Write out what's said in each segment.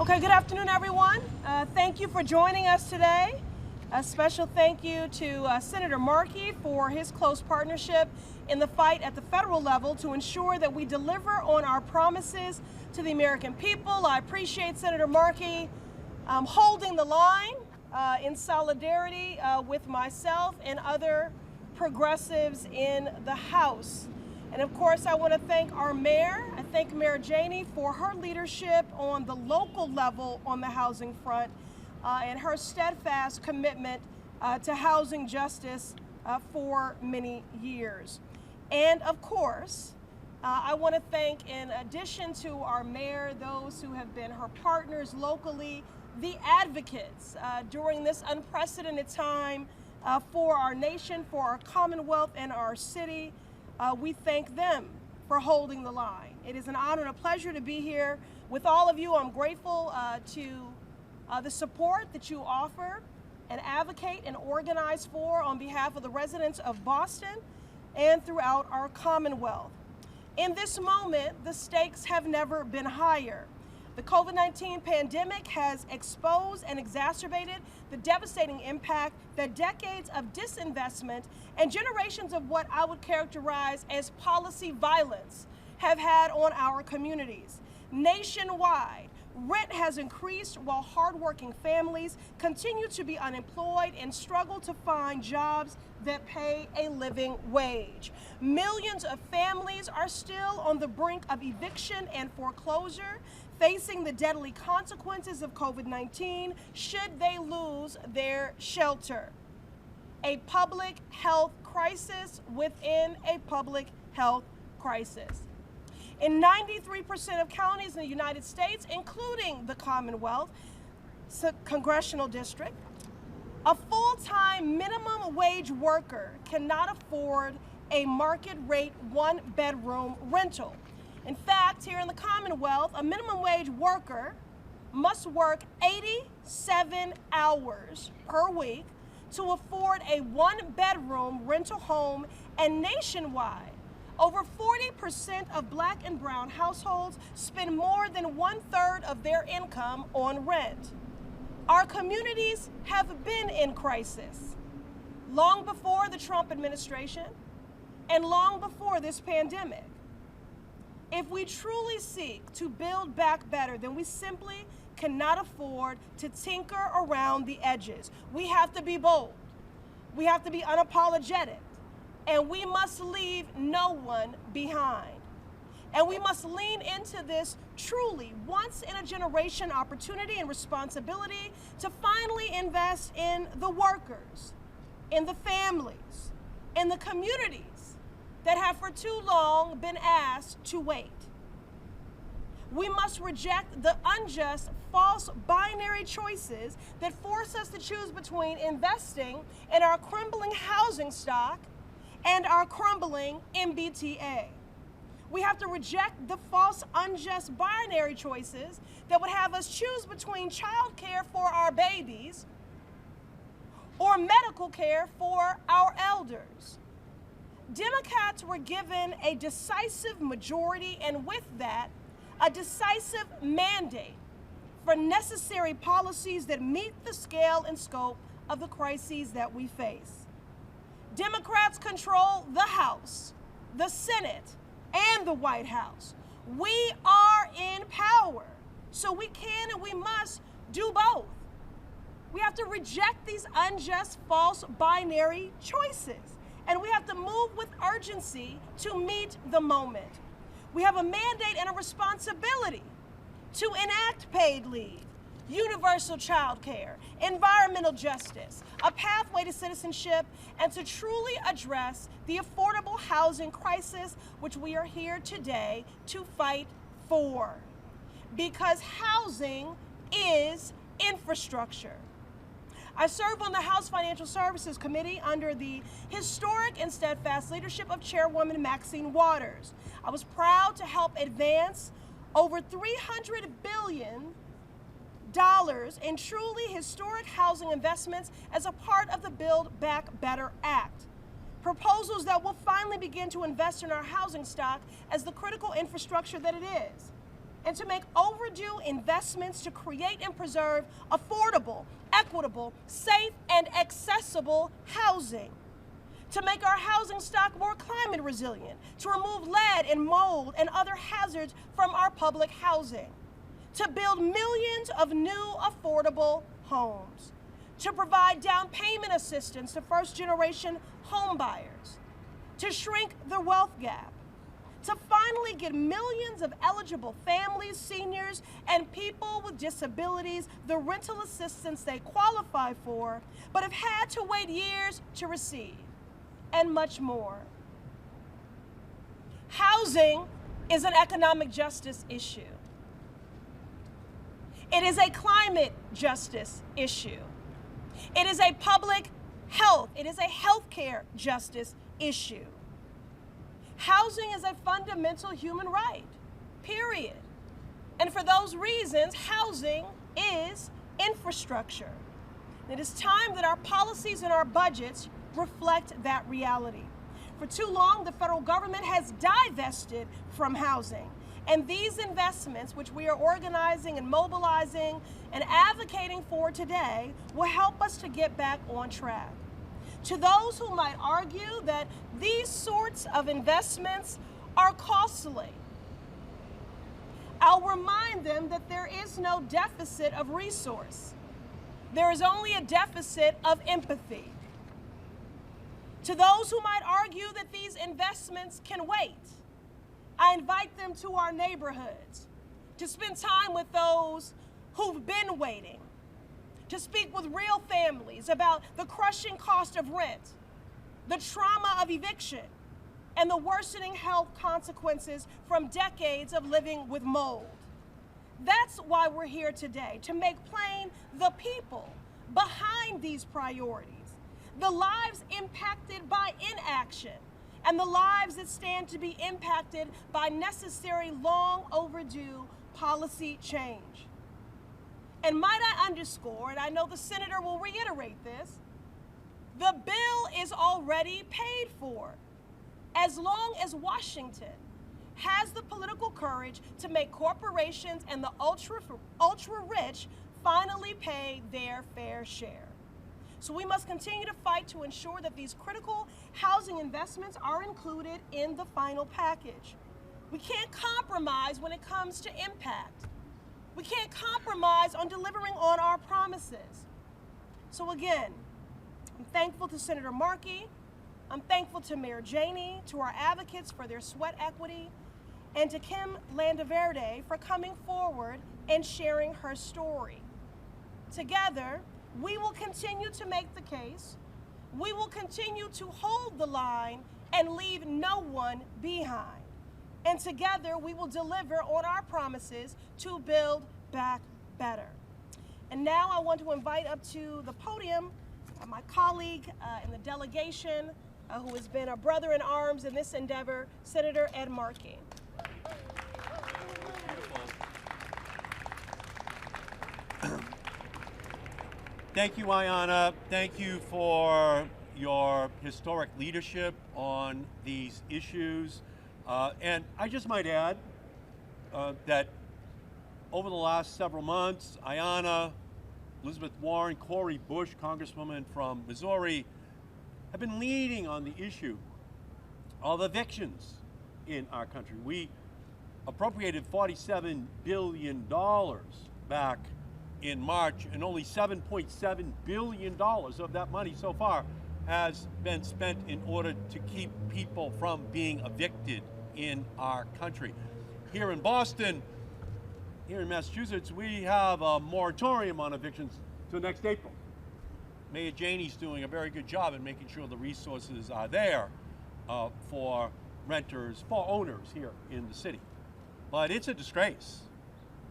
Okay, good afternoon, everyone. Thank you for joining us today. A special thank you to Senator Markey for his close partnership in the fight at the federal level to ensure that we deliver on our promises to the American people. I appreciate Senator Markey holding the line in solidarity with myself and other progressives in the House. And of course, I want to thank our mayor. I thank Mayor Janey for her leadership on the local level on the housing front and her steadfast commitment to housing justice for many years. And of course, I want to thank, in addition to our mayor, those who have been her partners locally, the advocates during this unprecedented time for our nation, for our Commonwealth, and our city. We thank them for holding the line. It is an honor and a pleasure to be here with all of you. I'm grateful to the support that you offer and advocate and organize for on behalf of the residents of Boston and throughout our Commonwealth. In this moment, the stakes have never been higher. The COVID-19 pandemic has exposed and exacerbated the devastating impact that decades of disinvestment and generations of what I would characterize as policy violence have had on our communities. Nationwide, rent has increased while hardworking families continue to be unemployed and struggle to find jobs that pay a living wage. Millions of families are still on the brink of eviction and foreclosure, facing the deadly consequences of COVID-19 should they lose their shelter. A public health crisis within a public health crisis. In 93% of counties in the United States, including the Commonwealth congressional district, a full-time minimum wage worker cannot afford a market rate one-bedroom rental. In fact, here in the Commonwealth, a minimum wage worker must work 87 hours per week to afford a one-bedroom rental home, and nationwide, over 40% of Black and brown households spend more than 1/3 of their income on rent. Our communities have been in crisis long before the Trump administration and long before this pandemic. If we truly seek to build back better, then we simply cannot afford to tinker around the edges. We have to be bold. We have to be unapologetic. And we must leave no one behind. And we must lean into this truly once-in-a-generation opportunity and responsibility to finally invest in the workers, in the families, in the communities that have for too long been asked to wait. We must reject the unjust, false binary choices that force us to choose between investing in our crumbling housing stock and our crumbling MBTA. We have to reject the false, unjust binary choices that would have us choose between child care for our babies or medical care for our elders. Democrats were given a decisive majority, and with that, a decisive mandate for necessary policies that meet the scale and scope of the crises that we face. Democrats control the House, the Senate, and the White House. We are in power, so we can and we must do both. We have to reject these unjust, false binary choices. And we have to move with urgency to meet the moment. We have a mandate and a responsibility to enact paid leave, universal child care, environmental justice, a pathway to citizenship, and to truly address the affordable housing crisis which we are here today to fight for. Because housing is infrastructure. I serve on the House Financial Services Committee under the historic and steadfast leadership of Chairwoman Maxine Waters. I was proud to help advance over $300 billion in truly historic housing investments as a part of the Build Back Better Act. Proposals that will finally begin to invest in our housing stock as the critical infrastructure that it is. and to make overdue investments to create and preserve affordable, equitable, safe, and accessible housing, to make our housing stock more climate resilient, to remove lead and mold and other hazards from our public housing, to build millions of new affordable homes, to provide down payment assistance to first-generation home buyers, to shrink the wealth gap, to finally get millions of eligible families, seniors, and people with disabilities the rental assistance they qualify for, but have had to wait years to receive, and much more. Housing is an economic justice issue. It is a climate justice issue. It is a public health, it is a healthcare justice issue. Housing is a fundamental human right, period. And for those reasons, housing is infrastructure. It is time that our policies and our budgets reflect that reality. For too long, the federal government has divested from housing. And these investments, which we are organizing and mobilizing and advocating for today, will help us to get back on track. To those who might argue that these sorts of investments are costly, I'll remind them that there is no deficit of resource. There is only a deficit of empathy. To those who might argue that these investments can wait, I invite them to our neighborhoods, to spend time with those who've been waiting, to speak with real families about the crushing cost of rent, the trauma of eviction, and the worsening health consequences from decades of living with mold. That's why we're here today, to make plain the people behind these priorities, the lives impacted by inaction, and the lives that stand to be impacted by necessary, long overdue policy change. And might I underscore, and I know the senator will reiterate this, the bill is already paid for, as long as Washington has the political courage to make corporations and the ultra-rich finally pay their fair share. So we must continue to fight to ensure that these critical housing investments are included in the final package. We can't compromise when it comes to impact. We can't compromise on delivering on our promises. So again, I'm thankful to Senator Markey, I'm thankful to Mayor Janey, to our advocates for their sweat equity, and to Kim Landaverde for coming forward and sharing her story. Together, we will continue to make the case, we will continue to hold the line and leave no one behind. And together, we will deliver on our promises to build back better. And now I want to invite up to the podium my colleague in the delegation, who has been a brother in arms in this endeavor, Senator Ed Markey. Thank you, Ayanna. Thank you for your historic leadership on these issues. And I just might add that over the last several months, Ayanna, Elizabeth Warren, Cori Bush, Congresswoman from Missouri, have been leading on the issue of evictions in our country. We appropriated $47 billion back in March, and only $7.7 billion of that money so far has been spent in order to keep people from being evicted in our country. Here in Boston, here in Massachusetts, we have a moratorium on evictions till next April. Mayor Janey's doing a very good job in making sure the resources are there for renters, for owners here in the city. But it's a disgrace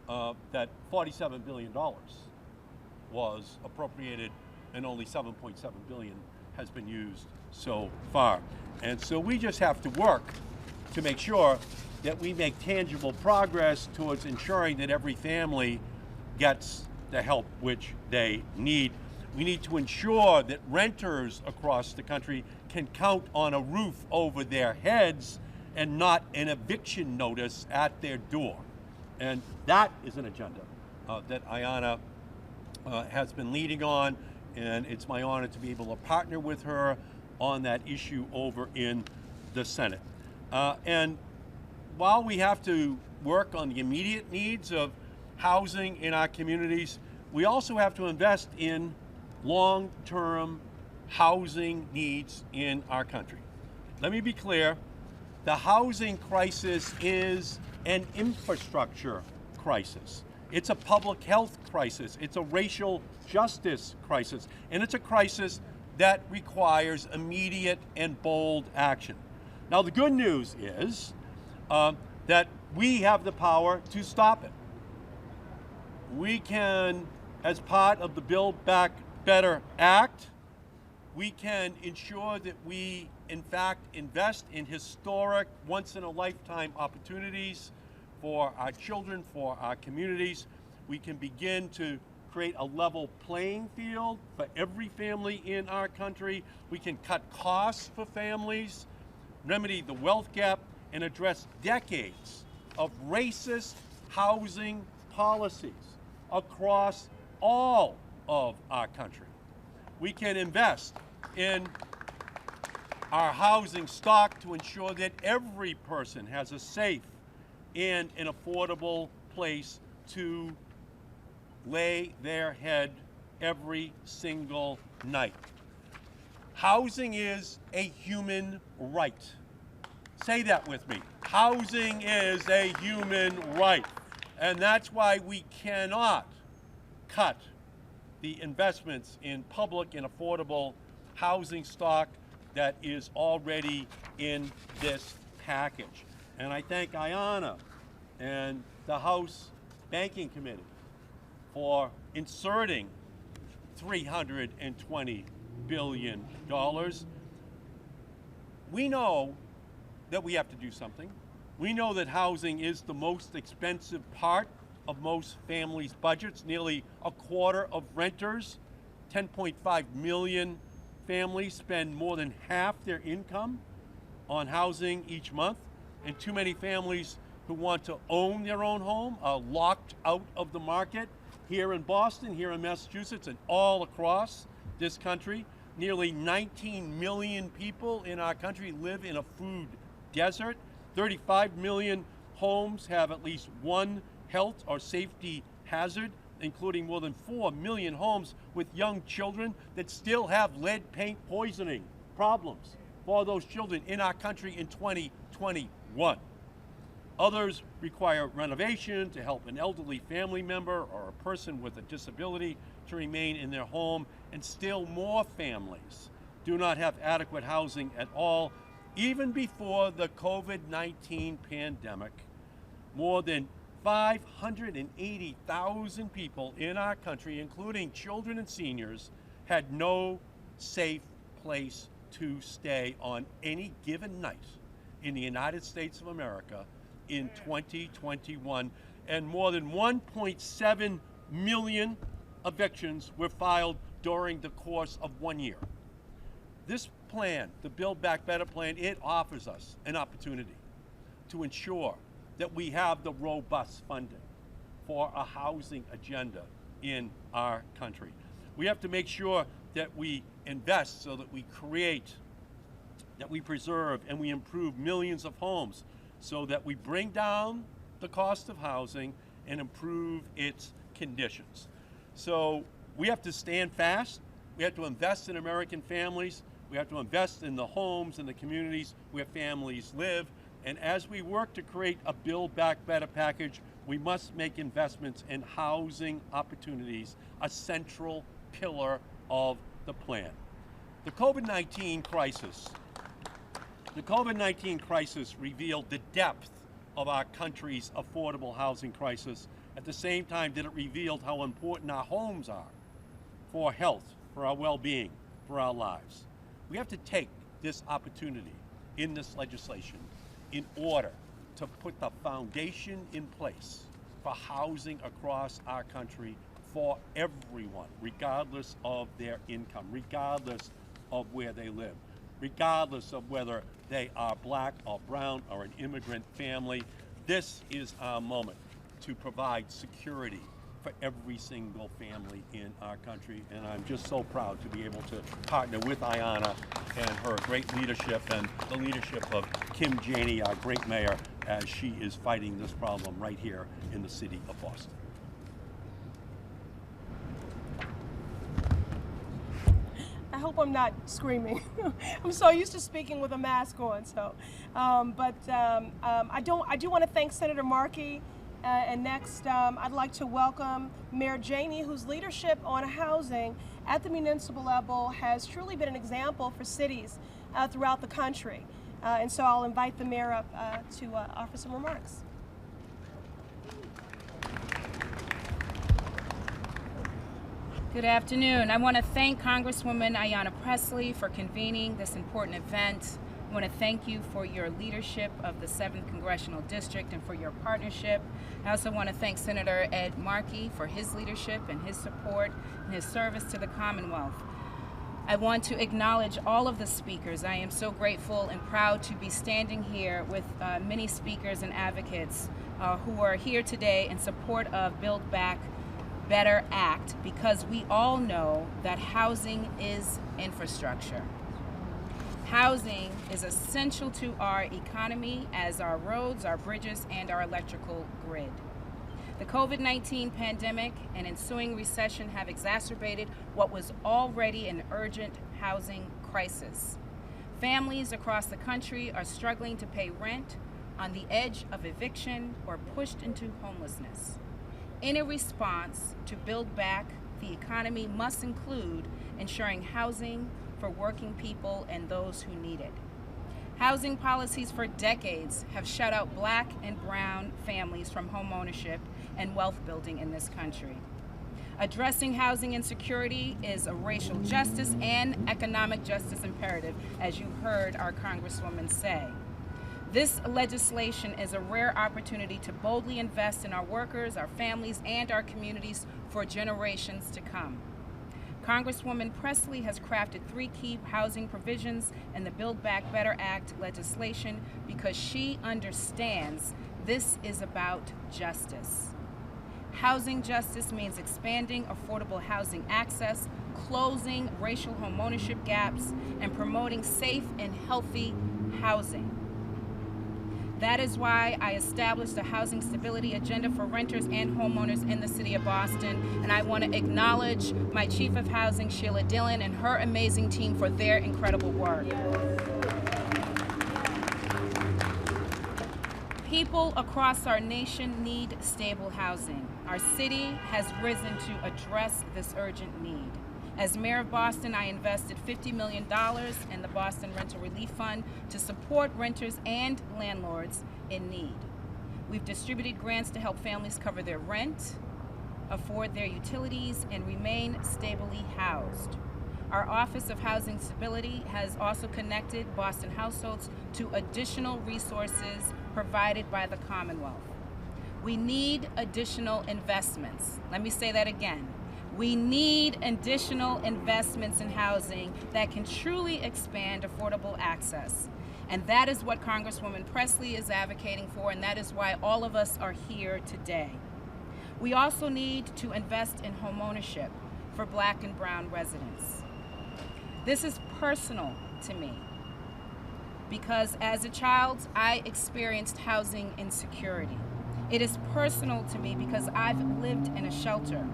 that $47 billion was appropriated and only $7.7 billion has been used so far. And so we just have to work to make sure that we make tangible progress towards ensuring that every family gets the help which they need. We need to ensure that renters across the country can count on a roof over their heads and not an eviction notice at their door. And that is an agenda that Ayanna has been leading on, and it's my honor to be able to partner with her on that issue over in the Senate. And while we have to work on the immediate needs of housing in our communities, we also have to invest in long-term housing needs in our country. Let me be clear, the housing crisis is an infrastructure crisis. It's a public health crisis. It's a racial justice crisis. And it's a crisis that requires immediate and bold action. Now, the good news is that we have the power to stop it. We can, as part of the Build Back Better Act, we can ensure that we, in fact, invest in historic, once-in-a-lifetime opportunities for our children, for our communities. We can begin to create a level playing field for every family in our country. We can cut costs for families, remedy the wealth gap, and address decades of racist housing policies across all of our country. We can invest in our housing stock to ensure that every person has a safe and an affordable place to lay their head every single night. Housing is a human right. Say that with me. Housing is a human right. And that's why we cannot cut the investments in public and affordable housing stock that is already in this package. And I thank Ayanna and the House Banking Committee for inserting $320 billion. We know that we have to do something. We know that housing is the most expensive part of most families' budgets. Nearly a quarter of renters, 10.5 million families, spend more than half their income on housing each month. And too many families who want to own their own home are locked out of the market here in Boston, here in Massachusetts, and all across this country. Nearly 19 million people in our country live in a food desert. 35 million homes have at least one health or safety hazard, including more than 4 million homes with young children that still have lead paint poisoning problems for those children in our country in 2021. Others require renovation to help an elderly family member or a person with a disability to remain in their home, and still more families do not have adequate housing at all. Even before the COVID-19 pandemic, more than 580,000 people in our country, including children and seniors, had no safe place to stay on any given night in the United States of America in 2021, and more than 1.7 million evictions were filed during the course of 1 year. This plan, the Build Back Better plan, it offers us an opportunity to ensure that we have the robust funding for a housing agenda in our country. We have to make sure that we invest so that we create, that we preserve, and we improve millions of homes so that we bring down the cost of housing and improve its conditions. So we have to stand fast. We have to invest in American families. We have to invest in the homes and the communities where families live. And as we work to create a Build Back Better package, we must make investments in housing opportunities a central pillar of the plan. The COVID-19 crisis revealed the depth of our country's affordable housing crisis. At the same time that it revealed how important our homes are for health, for our well-being, for our lives. We have to take this opportunity in this legislation in order to put the foundation in place for housing across our country for everyone, regardless of their income, regardless of where they live, regardless of whether they are black or brown or an immigrant family. This is our moment to provide security for every single family in our country. And I'm just so proud to be able to partner with Ayanna and her great leadership and the leadership of Kim Janey, our great mayor, as she is fighting this problem right here in the city of Boston. I hope I'm not screaming. I'm so used to speaking with a mask on. So, I do want to thank Senator Markey. And next, I'd like to welcome Mayor Janey, whose leadership on housing at the municipal level has truly been an example for cities throughout the country. And so I'll invite the mayor up to offer some remarks. Good afternoon. I want to thank Congresswoman Ayanna Pressley for convening this important event. I want to thank you for your leadership of the 7th Congressional District and for your partnership. I also want to thank Senator Ed Markey for his leadership and his support and his service to the Commonwealth. I want to acknowledge all of the speakers. I am so grateful and proud to be standing here with many speakers and advocates who are here today in support of Build Back Better Act, because we all know that housing is infrastructure. Housing is essential to our economy as our roads, our bridges, and our electrical grid. The COVID-19 pandemic and ensuing recession have exacerbated what was already an urgent housing crisis. Families across the country are struggling to pay rent, on the edge of eviction, or pushed into homelessness. In a response to build back, the economy must include ensuring housing for working people and those who need it. Housing policies for decades have shut out Black and brown families from home ownership and wealth building in this country. Addressing housing insecurity is a racial justice and economic justice imperative, as you heard our Congresswoman say. This legislation is a rare opportunity to boldly invest in our workers, our families, and our communities for generations to come. Congresswoman Pressley has crafted 3 key housing provisions in the Build Back Better Act legislation because she understands this is about justice. Housing justice means expanding affordable housing access, closing racial homeownership gaps, and promoting safe and healthy housing. That is why I established a housing stability agenda for renters and homeowners in the city of Boston. And I want to acknowledge my Chief of Housing, Sheila Dillon, and her amazing team for their incredible work. People across our nation need stable housing. Our city has risen to address this urgent need. As Mayor of Boston, I invested $50 million in the Boston Rental Relief Fund to support renters and landlords in need. We've distributed grants to help families cover their rent, afford their utilities, and remain stably housed. Our Office of Housing Stability has also connected Boston households to additional resources provided by the Commonwealth. We need additional investments. Let me say that again. We need additional investments in housing that can truly expand affordable access. And that is what Congresswoman Pressley is advocating for, and that is why all of us are here today. We also need to invest in homeownership for Black and brown residents. This is personal to me because as a child, I experienced housing insecurity. It is personal to me because I've lived in a shelter.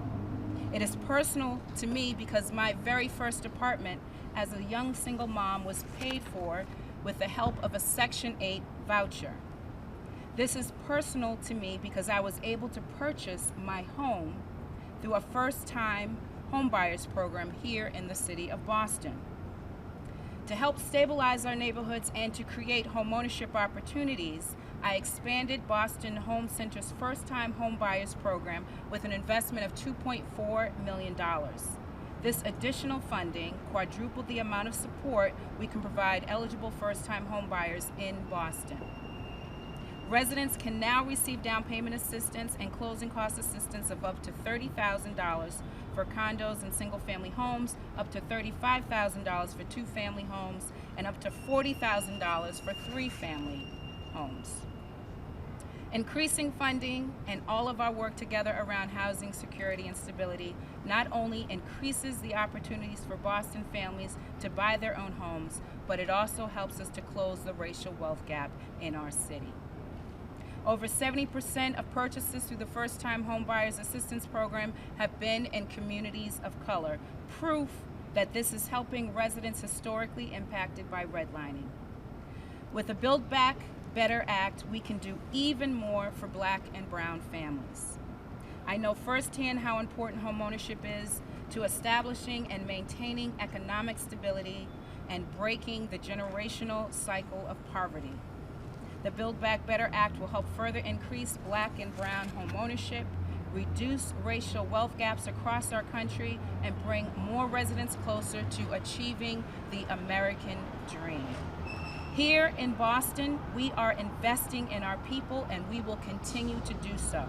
It is personal to me because my very first apartment as a young single mom was paid for with the help of a Section 8 voucher. This is personal to me because I was able to purchase my home through a first-time homebuyers program here in the city of Boston. To help stabilize our neighborhoods and to create homeownership opportunities, I expanded Boston Home Center's first-time homebuyers program with an investment of $2.4 million. This additional funding quadrupled the amount of support we can provide eligible first-time homebuyers in Boston. Residents can now receive down payment assistance and closing cost assistance of up to $30,000 for condos and single-family homes, up to $35,000 for two-family homes, and up to $40,000 for three-family homes. Increasing funding and all of our work together around housing security and stability not only increases the opportunities for Boston families to buy their own homes, but it also helps us to close the racial wealth gap in our city. Over 70% of purchases through the First-Time Home Buyers Assistance Program have been in communities of color, proof that this is helping residents historically impacted by redlining. With the Build Back Better Act, we can do even more for Black and brown families. I know firsthand how important homeownership is to establishing and maintaining economic stability and breaking the generational cycle of poverty. The Build Back Better Act will help further increase Black and brown homeownership, reduce racial wealth gaps across our country, and bring more residents closer to achieving the American dream. Here in Boston, we are investing in our people, and we will continue to do so,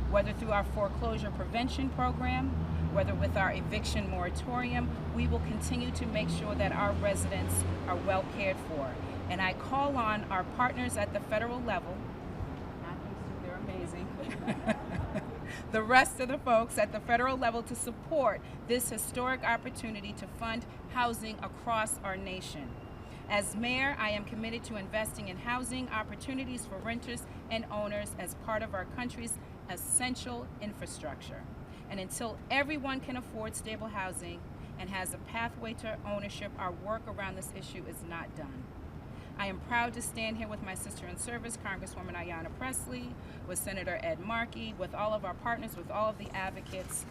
whether through our foreclosure prevention program, whether with our eviction moratorium. We will continue to make sure that our residents are well cared for. And I call on our partners at the federal level, not these two, they're amazing, the rest of the folks at the federal level to support this historic opportunity to fund housing across our nation. As mayor, I am committed to investing in housing opportunities for renters and owners as part of our country's essential infrastructure. And until everyone can afford stable housing and has a pathway to ownership, our work around this issue is not done. I am proud to stand here with my sister in service, Congresswoman Ayanna Pressley, with Senator Ed Markey, with all of our partners, with all of the advocates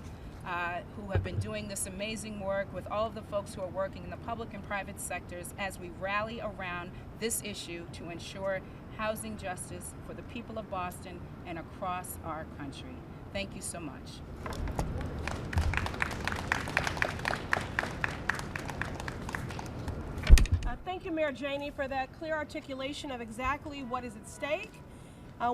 who have been doing this amazing work, with all of the folks who are working in the public and private sectors as we rally around this issue to ensure housing justice for the people of Boston and across our country. Thank you so much. Thank you, Mayor Janey, for that clear articulation of exactly what is at stake.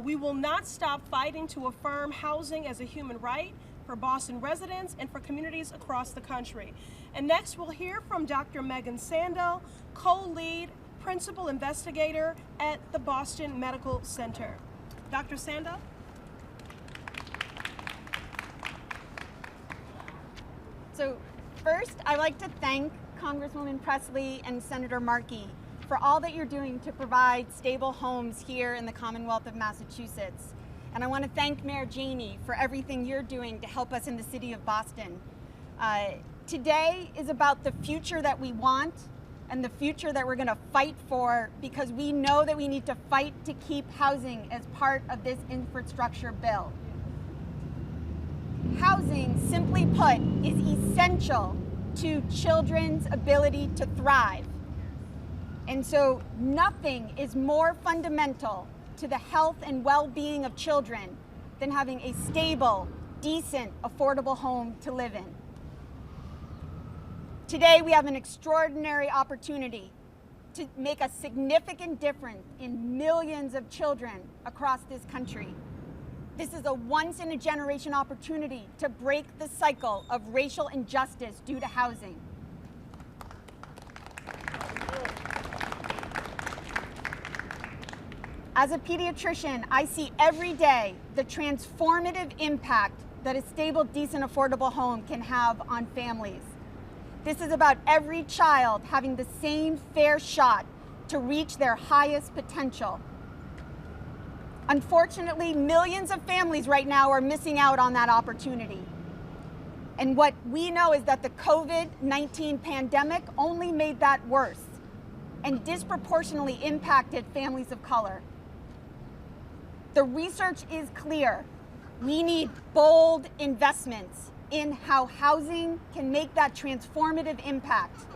We will not stop fighting to affirm housing as a human right for Boston residents and for communities across the country. And next, we'll hear from Dr. Megan Sandel, co-lead principal investigator at the Boston Medical Center. Dr. Sandel? So first, I'd like to thank Congresswoman Pressley and Senator Markey for all that you're doing to provide stable homes here in the Commonwealth of Massachusetts. And I want to thank Mayor Janey for everything you're doing to help us in the city of Boston. Today is about the future that we want and the future that we're going to fight for, because we know that we need to fight to keep housing as part of this infrastructure bill. Housing, simply put, is essential to children's ability to thrive. And so nothing is more fundamental to the health and well-being of children than having a stable, decent, affordable home to live in. Today we have an extraordinary opportunity to make a significant difference in millions of children across this country. This is a once-in-a-generation opportunity to break the cycle of racial injustice due to housing. As a pediatrician, I see every day the transformative impact that a stable, decent, affordable home can have on families. This is about every child having the same fair shot to reach their highest potential. Unfortunately, millions of families right now are missing out on that opportunity. And what we know is that the COVID-19 pandemic only made that worse and disproportionately impacted families of color. The research is clear. We need bold investments in how housing can make that transformative impact.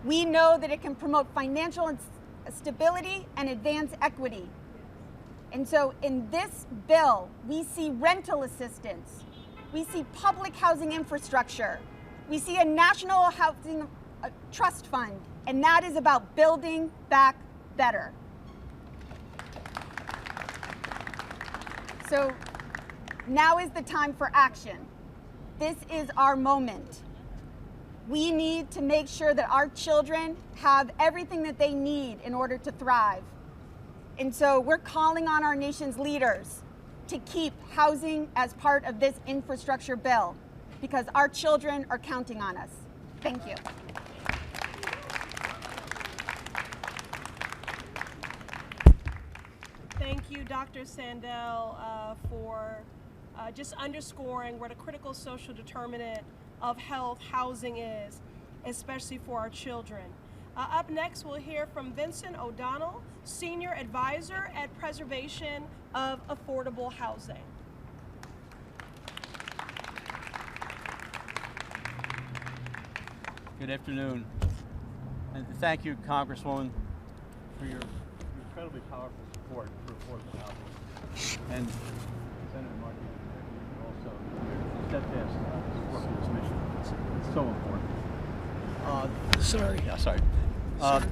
We know that it can promote financial stability and advance equity. And so in this bill, we see rental assistance, we see public housing infrastructure, we see a national housing trust fund, and that is about building back better. So now is the time for action. This is our moment. We need to make sure that our children have everything that they need in order to thrive. And so we're calling on our nation's leaders to keep housing as part of this infrastructure bill because our children are counting on us. Thank you. Thank you, Dr. Sandell, for just underscoring what a critical social determinant of health housing is, especially for our children. Up next, we'll hear from Vincent O'Donnell, Senior Advisor at Preservation of Affordable Housing. Good afternoon, and thank you, Congresswoman, for your incredibly powerful support for affordable housing, and Senator Markey, also your steadfast support for this mission. It's so important.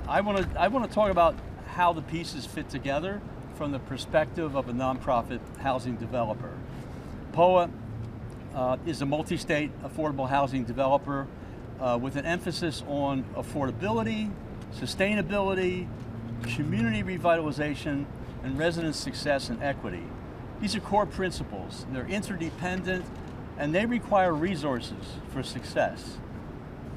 I want to talk about how the pieces fit together from the perspective of a nonprofit housing developer. POA is a multi-state affordable housing developer with an emphasis on affordability, sustainability, community revitalization, and resident success and equity. These are core principles. They're interdependent, and they require resources for success.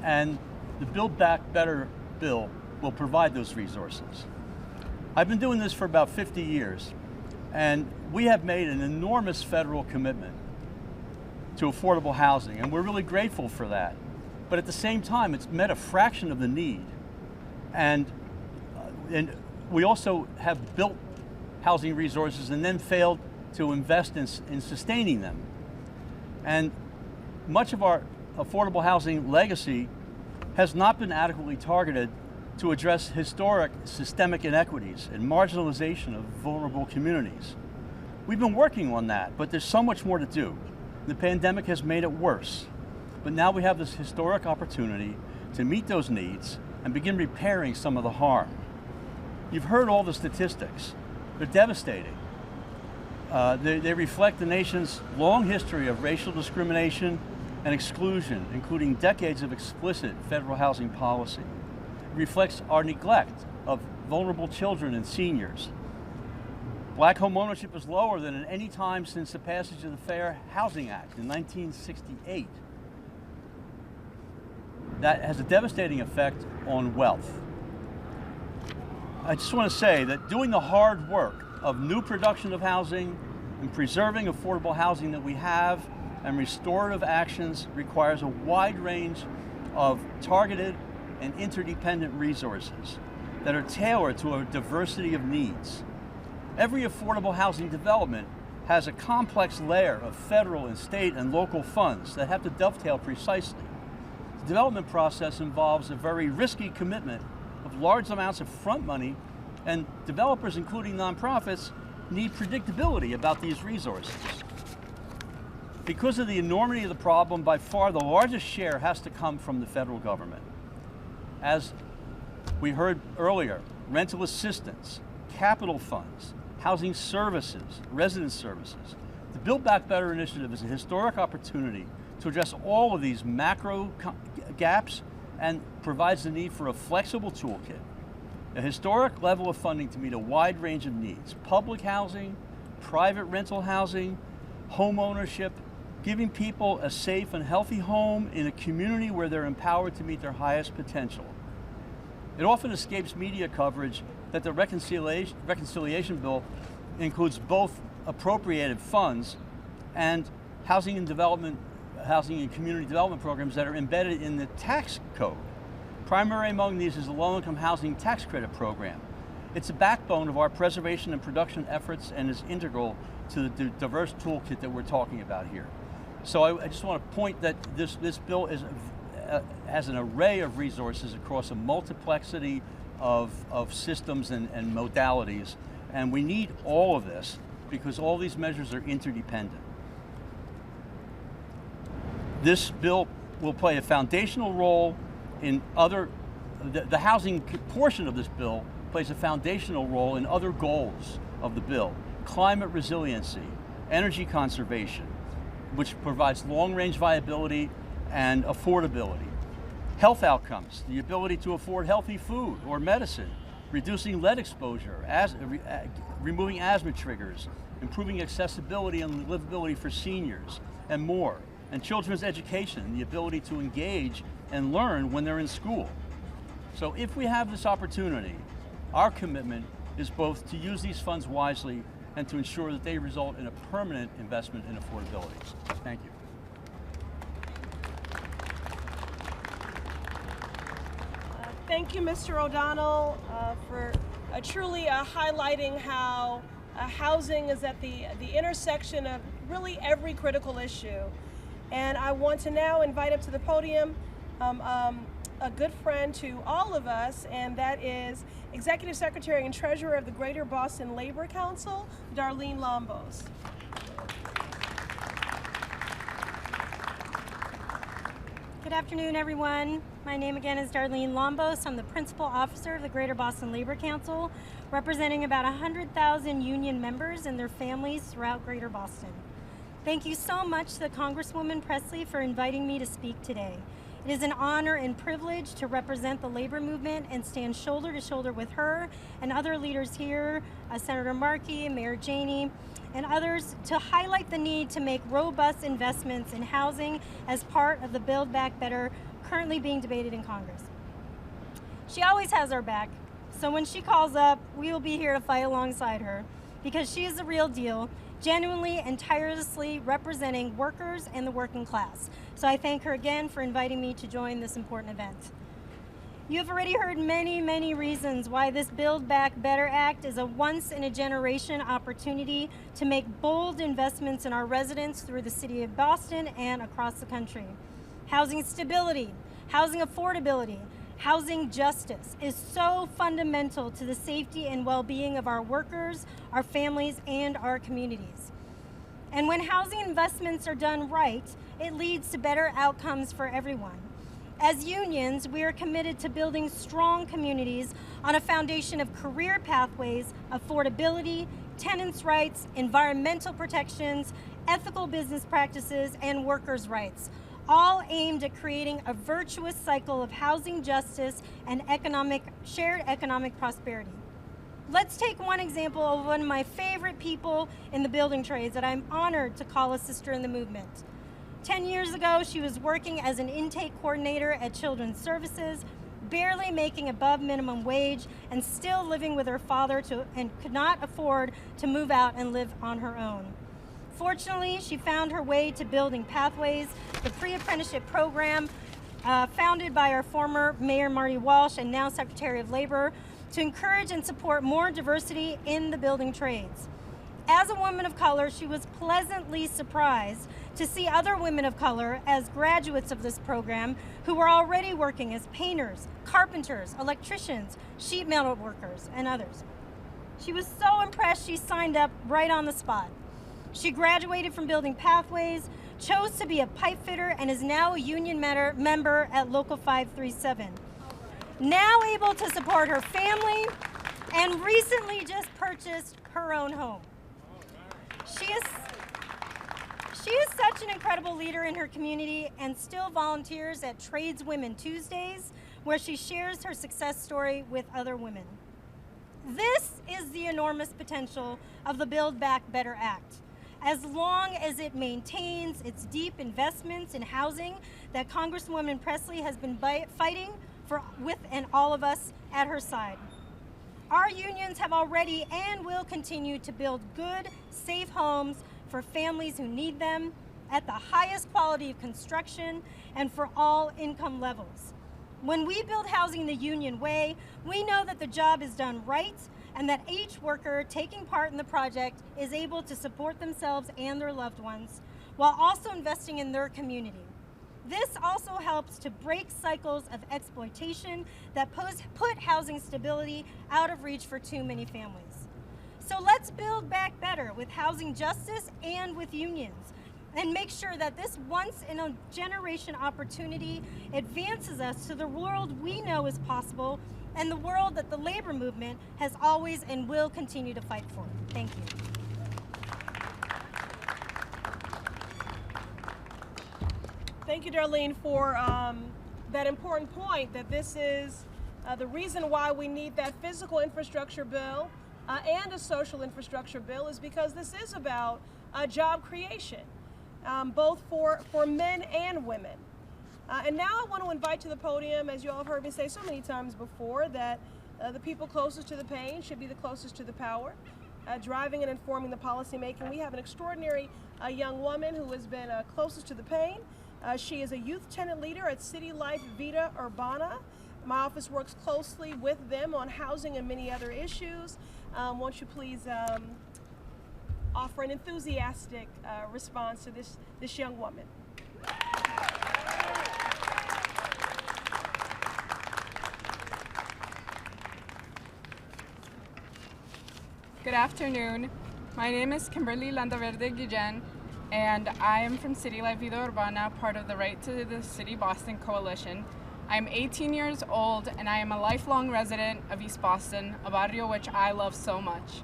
And the Build Back Better bill will provide those resources. I've been doing this for about 50 years, and we have made an enormous federal commitment to affordable housing, and we're really grateful for that. But at the same time, it's met a fraction of the need. And we also have built housing resources and then failed to invest in sustaining them. And much of our affordable housing legacy has not been adequately targeted to address historic systemic inequities and marginalization of vulnerable communities. We've been working on that, but there's so much more to do. The pandemic has made it worse. But now we have this historic opportunity to meet those needs and begin repairing some of the harm. You've heard all the statistics. They're devastating. They reflect the nation's long history of racial discrimination and exclusion, including decades of explicit federal housing policy. It reflects our neglect of vulnerable children and seniors. Black home ownership is lower than at any time since the passage of the Fair Housing Act in 1968. That has a devastating effect on wealth. I just want to say that doing the hard work of new production of housing and preserving affordable housing that we have and restorative actions requires a wide range of targeted and interdependent resources that are tailored to a diversity of needs. Every affordable housing development has a complex layer of federal and state and local funds that have to dovetail precisely. The development process involves a very risky commitment of large amounts of front money, and developers, including nonprofits, need predictability about these resources. Because of the enormity of the problem, by far the largest share has to come from the federal government. As we heard earlier, rental assistance, capital funds, housing services, resident services. The Build Back Better initiative is a historic opportunity to address all of these macro gaps and provides the need for a flexible toolkit. A historic level of funding to meet a wide range of needs: public housing, private rental housing, home ownership, giving people a safe and healthy home in a community where they're empowered to meet their highest potential. It often escapes media coverage that the reconciliation bill includes both appropriated funds and housing and community development programs that are embedded in the tax code. Primary among these is the Low-Income Housing Tax Credit Program. It's a backbone of our preservation and production efforts and is integral to the diverse toolkit that we're talking about here. So I just want to point that this bill has an array of resources across a multiplicity of systems and modalities, and we need all of this because all these measures are interdependent. This bill will play a foundational role in the housing portion of this bill plays a foundational role in other goals of the bill: climate resiliency, energy conservation, which provides long-range viability and affordability, health outcomes, the ability to afford healthy food or medicine, reducing lead exposure, removing asthma triggers, improving accessibility and livability for seniors, and more, and children's education, and the ability to engage and learn when they're in school. So if we have this opportunity, our commitment is both to use these funds wisely and to ensure that they result in a permanent investment in affordability. Thank you. Thank you, Mr. O'Donnell, for truly highlighting how housing is at the intersection of really every critical issue. And I want to now invite up to the podium a good friend to all of us, and that is Executive Secretary and Treasurer of the Greater Boston Labor Council, Darlene Lombos. Good afternoon, everyone. My name again is Darlene Lombos. I'm the Principal Officer of the Greater Boston Labor Council, representing about 100,000 union members and their families throughout Greater Boston. Thank you so much to Congresswoman Pressley for inviting me to speak today. It is an honor and privilege to represent the labor movement and stand shoulder to shoulder with her and other leaders here, Senator Markey, Mayor Janey, and others, to highlight the need to make robust investments in housing as part of the Build Back Better currently being debated in Congress. She always has our back, so when she calls up, we will be here to fight alongside her, because she is the real deal, genuinely and tirelessly representing workers and the working class. So I thank her again for inviting me to join this important event. You have already heard many, many reasons why this Build Back Better Act is a once-in-a-generation opportunity to make bold investments in our residents through the city of Boston and across the country. Housing stability, housing affordability, housing justice is so fundamental to the safety and well-being of our workers, our families, and our communities. And when housing investments are done right, it leads to better outcomes for everyone. As unions, we are committed to building strong communities on a foundation of career pathways, affordability, tenants' rights, environmental protections, ethical business practices, and workers' rights, all aimed at creating a virtuous cycle of housing justice and shared economic prosperity. Let's take one example of one of my favorite people in the building trades that I'm honored to call a sister in the movement. 10 years ago, she was working as an intake coordinator at Children's Services, barely making above minimum wage and still living with her father and could not afford to move out and live on her own. Fortunately, she found her way to Building Pathways, the pre-apprenticeship program founded by our former Mayor Marty Walsh and now Secretary of Labor, to encourage and support more diversity in the building trades. As a woman of color, she was pleasantly surprised to see other women of color as graduates of this program who were already working as painters, carpenters, electricians, sheet metal workers, and others. She was so impressed she signed up right on the spot. She graduated from Building Pathways, chose to be a pipe fitter, and is now a union member at Local 537. Now able to support her family, and recently just purchased her own home. She is such an incredible leader in her community and still volunteers at Tradeswomen Tuesdays, where she shares her success story with other women. This is the enormous potential of the Build Back Better Act. As long as it maintains its deep investments in housing that Congresswoman Pressley has been fighting with and all of us at her side. Our unions have already and will continue to build good, safe homes for families who need them at the highest quality of construction and for all income levels. When we build housing the union way, we know that the job is done right and that each worker taking part in the project is able to support themselves and their loved ones while also investing in their community. This also helps to break cycles of exploitation that put housing stability out of reach for too many families. So let's build back better with housing justice and with unions, and make sure that this once-in-a-generation opportunity advances us to the world we know is possible and the world that the labor movement has always and will continue to fight for. Thank you. Thank you, Darlene, for that important point that this is The reason why we need that physical infrastructure bill and a social infrastructure bill is because this is about job creation, both for men and women. And now I want to invite to the podium, as you all have heard me say so many times before, that the people closest to the pain should be the closest to the power. Driving and informing the policy making. We have an extraordinary young woman who has been closest to the pain. She is a youth tenant leader at City Life Vida Urbana. My office works closely with them on housing and many other issues. Won't you please offer an enthusiastic response to this young woman? Good afternoon. My name is Kimberly Landaverde Guillen, and I am from City Life Vida Urbana, part of the Right to the City Boston Coalition. I am 18 years old, and I am a lifelong resident of East Boston, a barrio which I love so much.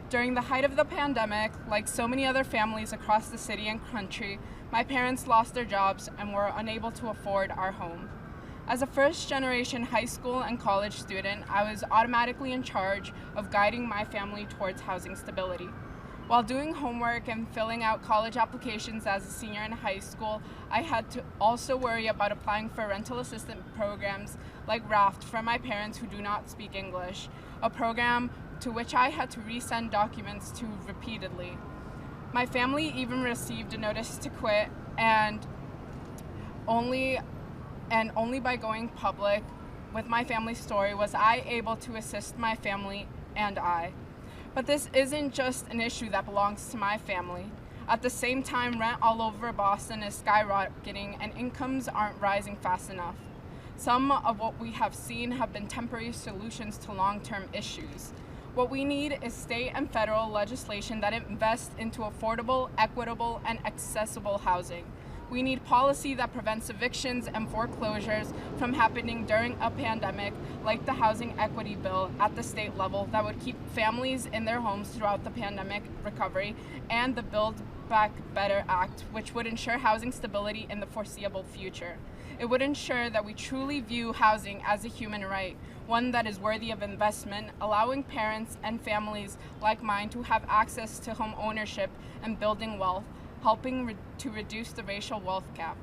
During the height of the pandemic, like so many other families across the city and country, my parents lost their jobs and were unable to afford our home. As a first-generation high school and college student, I was automatically in charge of guiding my family towards housing stability. While doing homework and filling out college applications as a senior in high school, I had to also worry about applying for rental assistance programs like RAFT for my parents who do not speak English, a program to which I had to resend documents to repeatedly. My family even received a notice to quit, and only by going public with my family's story was I able to assist my family and I. But this isn't just an issue that belongs to my family. At the same time, rent all over Boston is skyrocketing and incomes aren't rising fast enough. Some of what we have seen have been temporary solutions to long-term issues. What we need is state and federal legislation that invests into affordable, equitable, and accessible housing. We need policy that prevents evictions and foreclosures from happening during a pandemic, like the Housing Equity Bill at the state level that would keep families in their homes throughout the pandemic recovery, and the Build Back Better Act, which would ensure housing stability in the foreseeable future. It would ensure that we truly view housing as a human right, one that is worthy of investment, allowing parents and families like mine to have access to home ownership and building wealth, helping to reduce the racial wealth gap.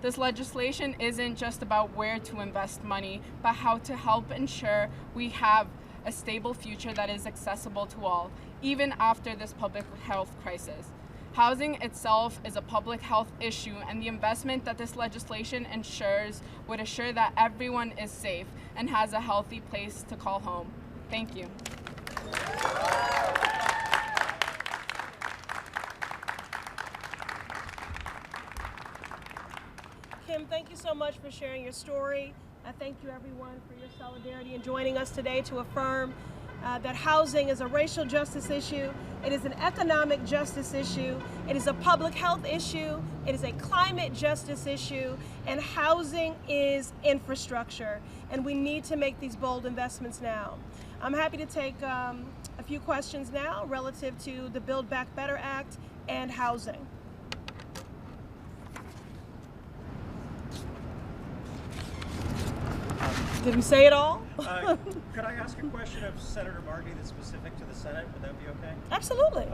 This legislation isn't just about where to invest money, but how to help ensure we have a stable future that is accessible to all, even after this public health crisis. Housing itself is a public health issue, and the investment that this legislation ensures would assure that everyone is safe and has a healthy place to call home. Thank you. Kim, thank you so much for sharing your story. I thank you everyone for your solidarity and joining us today to affirm that housing is a racial justice issue, it is an economic justice issue, it is a public health issue, it is a climate justice issue, and housing is infrastructure. And we need to make these bold investments now. I'm happy to take a few questions now relative to the Build Back Better Act and housing. Did we say it all? Could I ask a question of Senator Markey that's specific to the Senate? Would that be okay? Absolutely.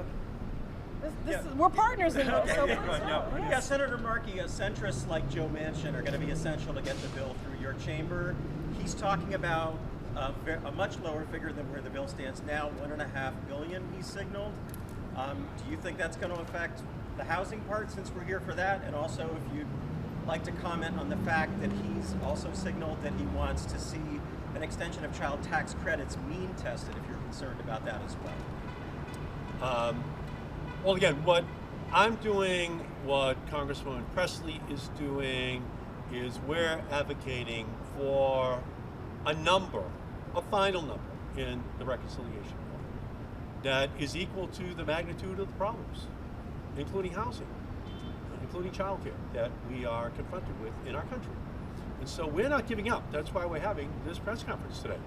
Okay. We're partners in this. So Yeah, Senator Markey, centrists like Joe Manchin are going to be essential to get the bill through your chamber. He's talking about a much lower figure than where the bill stands now, $1.5 billion he's signaled. Do you think that's going to affect the housing part, since we're here for that? And also, if you'd like to comment on the fact that he's also signaled that he wants to see an extension of child tax credits mean tested, if you're concerned about that as well. Well, again, what I'm doing, what Congresswoman Pressley is doing, is we're advocating for a number, a final number in the reconciliation bill that is equal to the magnitude of the problems, including housing, including childcare, that we are confronted with in our country. And so we're not giving up. That's why we're having this press conference today.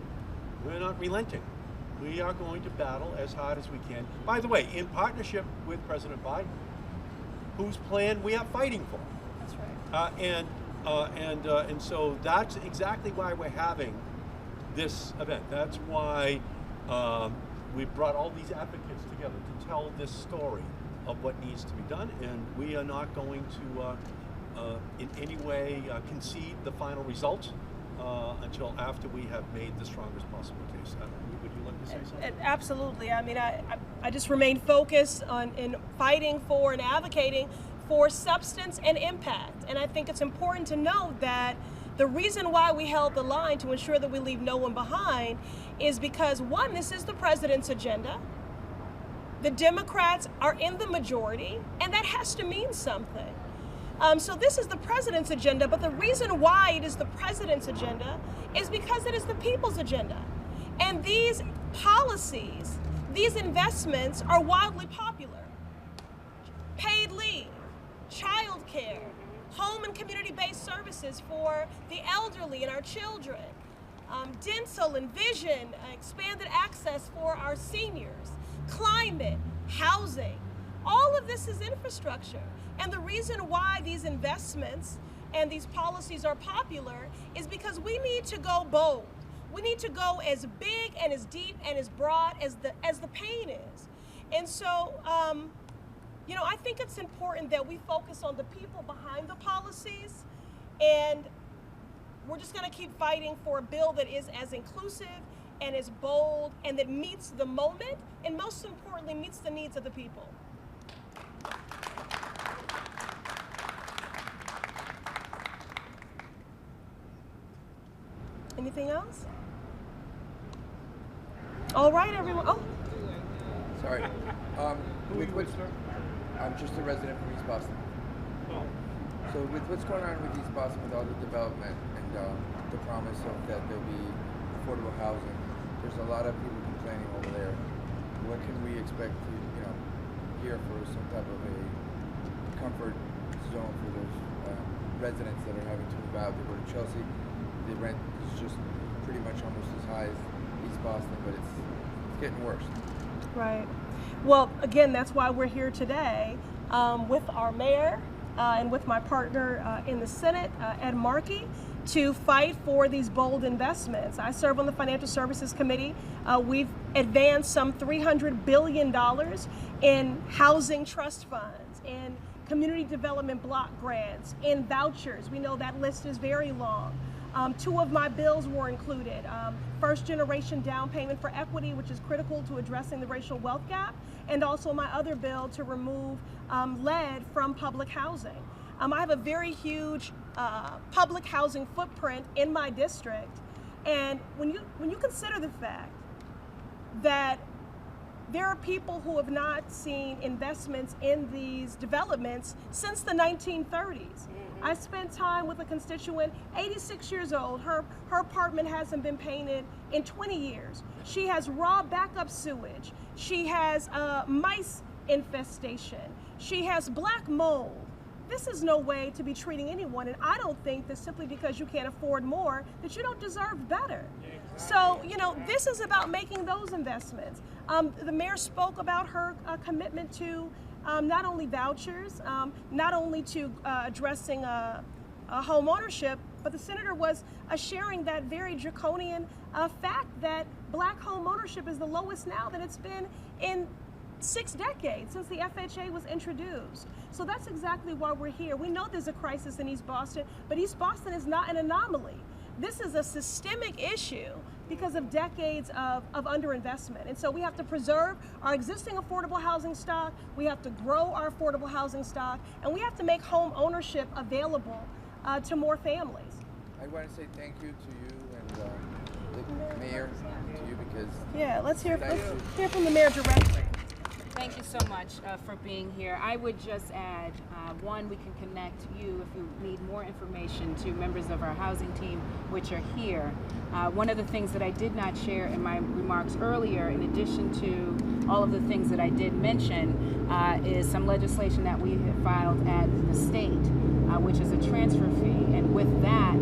We're not relenting. We are going to battle as hard as we can. By the way, in partnership with President Biden, whose plan we are fighting for. That's right. And so that's exactly why we're having this event. That's why we brought all these advocates together to tell this story of what needs to be done, and we are not going to in any way concede the final results until after we have made the strongest possible case. Would you like to say something? Absolutely. I mean, I just remain focused on in fighting for and advocating for substance and impact. And I think it's important to note that the reason why we held the line to ensure that we leave no one behind is because, one, this is the president's agenda. The Democrats are in the majority, and that has to mean something. So this is the president's agenda, but the reason why it is the president's agenda is because it is the people's agenda. And these policies, these investments are wildly popular. Paid leave, child care, home and community-based services for the elderly and our children, dental and vision, expanded access for our seniors, climate, housing. All of this is infrastructure. And the reason why these investments and these policies are popular is because we need to go bold. We need to go as big and as deep and as broad as the pain is. And so, you know, I think it's important that we focus on the people behind the policies, and we're just going to keep fighting for a bill that is as inclusive and as bold and that meets the moment, and most importantly, meets the needs of the people. Anything else? All right, everyone. Oh. Sorry. I'm just a resident from East Boston. So with what's going on with East Boston, with all the development and the promise of that there'll be affordable housing, there's a lot of people complaining over there. What can we expect to, here for some type of a comfort zone for those residents that are having to move out? They go to Chelsea. The rent is just pretty much almost as high as East Boston, but it's getting worse. Right. Well, again, that's why we're here today with our mayor and with my partner in the Senate, Ed Markey, to fight for these bold investments. I serve on the Financial Services Committee. We've advanced some $300 billion in housing trust funds, in community development block grants, in vouchers. We know that list is very long. Two of my bills were included. First generation down payment for equity, which is critical to addressing the racial wealth gap, and also my other bill to remove lead from public housing. I have a very huge public housing footprint in my district, and when you consider the fact that there are people who have not seen investments in these developments since the 1930s. I spent time with a constituent, 86 years old. Her apartment hasn't been painted in 20 years. She has raw backup sewage. She has mice infestation. She has black mold. This is no way to be treating anyone, and I don't think that simply because you can't afford more that you don't deserve better. So, this is about making those investments. The mayor spoke about her commitment to not only vouchers, not only to addressing home ownership, but the senator was sharing that very draconian fact that black home ownership is the lowest now that it's been in 6 decades since the FHA was introduced. So that's exactly why we're here. We know there's a crisis in East Boston, but East Boston is not an anomaly. This is a systemic issue because of decades of underinvestment. And so we have to preserve our existing affordable housing stock, we have to grow our affordable housing stock, and we have to make home ownership available to more families. I want to say thank you to you and the mayor, to you, because... Yeah, let's hear from the mayor directly. Thank you so much for being here. I would just add, one, we can connect you if you need more information to members of our housing team, which are here. One of the things that I did not share in my remarks earlier, in addition to all of the things that I did mention, is some legislation that we have filed at the state, which is a transfer fee. And with that,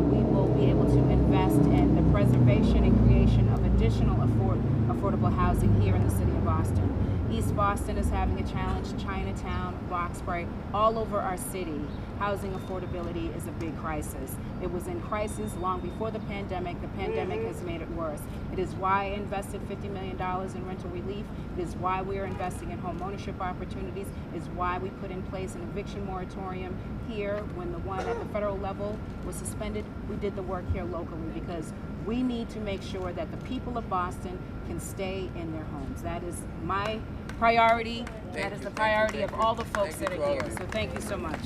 we will be able to invest in the preservation and creation of additional affordable affordable housing here in the city of Boston. East Boston is having a challenge, Chinatown, Roxbury, all over our city. Housing affordability is a big crisis. It was in crisis long before the pandemic. The pandemic has made it worse. It is why I invested $50 million in rental relief. It is why we are investing in home ownership opportunities. It is why we put in place an eviction moratorium here when the one at the federal level was suspended. We did the work here locally because we need to make sure that the people of Boston can stay in their homes. That is my priority. That is the priority of all the folks that are here. So thank you so much.